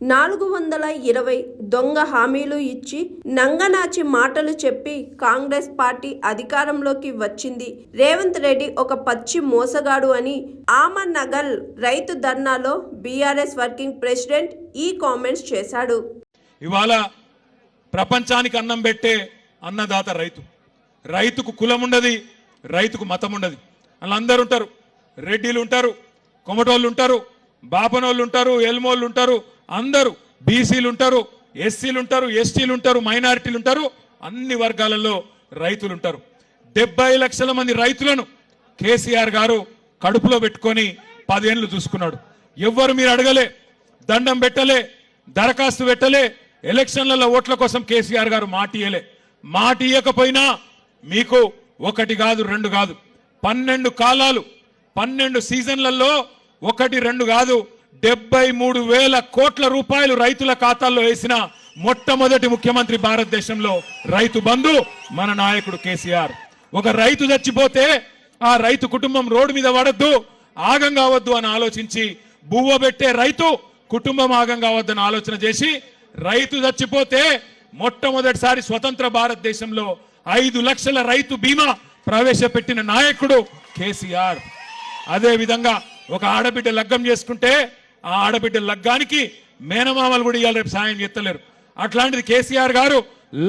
420 దొంగ హామీలు ఇచ్చి నంగనాచి మాటలు చెప్పి కాంగ్రెస్ పార్టీ అధికారంలోకి వచ్చింది. రేవంత్ రెడ్డి ఒక పచ్చి మోసగాడు అని ఆమన్నగల్ రైతు ధర్నాలో బీఆర్ఎస్ వర్కింగ్ ప్రెసిడెంట్ ఈ కామెంట్స్ చేశాడు. ఇవాళ ప్రపంచానికి అన్నం పెట్టే అన్నదాత రైతు. రైతుకు కులం ఉండదు, రైతుకు మతం ఉండదు. వాళ్ళందరూ ఉంటారు. రెడ్డిలు ఉంటారు, కొమటోళ్ళు ఉంటారు, బాపనోళ్ళు ఉంటారు, ఎల్మోళ్ళు ఉంటారు, అందరూ బీసీలు ఉంటారు, ఎస్సీలు ఉంటారు, ఎస్టీలు ఉంటారు, మైనారిటీలు ఉంటారు, అన్ని వర్గాలలో రైతులు ఉంటారు. 70 లక్షల మంది రైతులను కేసీఆర్ గారు కడుపులో పెట్టుకొని 10 ఏళ్ళు చూసుకున్నాడు. ఎవ్వరు మీరు అడగలే, దండం పెట్టలే, దరఖాస్తు పెట్టలే, ఎలక్షన్లలో ఓట్ల కోసం కేసీఆర్ గారు మాట ఇయ్యలే. మాట ఇయ్యకపోయినా మీకు 1 కాదు 2 కాదు 12 కాలాలు 12 సీజన్లలో 1 2 కాదు 73,000 కోట్ల రూపాయలు రైతుల ఖాతాల్లో వేసిన మొట్టమొదటి ముఖ్యమంత్రి భారతదేశంలో రైతు బంధు మన నాయకుడు కేసీఆర్. ఒక రైతు చచ్చిపోతే ఆ రైతు కుటుంబం రోడ్డు మీద పడద్దు, ఆగం కావద్దు అని ఆలోచించి బువ్వ పెట్టే రైతు కుటుంబం ఆగం కావద్దని ఆలోచన చేసి రైతు చచ్చిపోతే మొట్టమొదటిసారి స్వతంత్ర భారతదేశంలో 5 లక్షల రైతు బీమా ప్రవేశపెట్టిన నాయకుడు కేసీఆర్. అదే విధంగా ఒక ఆడబిడ్డ లగ్గం చేసుకుంటే ఆ ఆడబిడ్డ లగ్గానికి మేనమామలు కూడా ఇవాళ రేపు సాయం చేస్తలేరు. అట్లాంటిది కేసీఆర్ గారు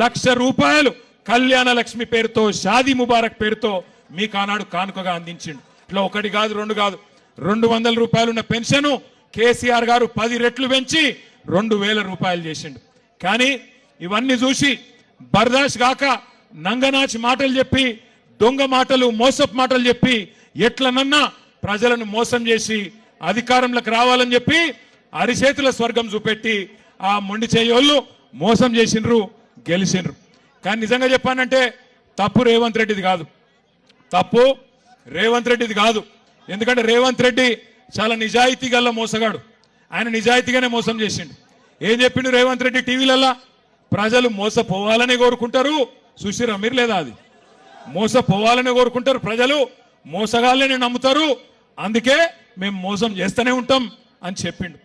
1,00,000 రూపాయలు కళ్యాణ లక్ష్మి పేరుతో, షాదీ ముబారక్ పేరుతో మీకు ఆనాడు కానుకగా అందించిండు. ఇట్లా 1 కాదు 2 కాదు 200 రూపాయలు ఉన్న పెన్షన్ కేసీఆర్ గారు 10 రెట్లు పెంచి 2,000 రూపాయలు చేసిండు. కానీ ఇవన్నీ చూసి బర్దాష్ గాక నంగనాచి మాటలు చెప్పి, దొంగ మాటలు, మోసపు మాటలు చెప్పి ఎట్లనన్నా ప్రజలను మోసం చేసి అధికారంలోకి రావాలని చెప్పి అరిచేతుల స్వర్గం చూపెట్టి ఆ మొండి చేయోళ్ళు మోసం చేసిండ్రు, గెలిచిండ్రు. కానీ నిజంగా చెప్పానంటే తప్పు రేవంత్ రెడ్డిది కాదు, తప్పు రేవంత్ రెడ్డిది కాదు. ఎందుకంటే రేవంత్ రెడ్డి చాలా నిజాయితీ గల్ల మోసగాడు. ఆయన నిజాయితీగానే మోసం చేసిండు. ఏం చెప్పిండు రేవంత్ రెడ్డి టీవీలల్లా? ప్రజలు మోసపోవాలనే కోరుకుంటారు. చూసిరా మీరు లేదా? అది మోసపోవాలనే కోరుకుంటారు ప్రజలు, మోసగాళ్ళని నమ్ముతారు, అందుకే మేము మోసం చేస్తూనే ఉంటాం అని చెప్పిండు.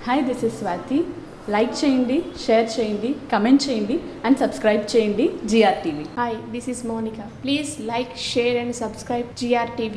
Hi, this is Swati. Like చేయండి, షేర్ చేయండి, కమెంట్ చేయండి అండ్ సబ్స్క్రైబ్ చేయండి GRTV. Hi, this is Monica. Please like, share and subscribe GRTV.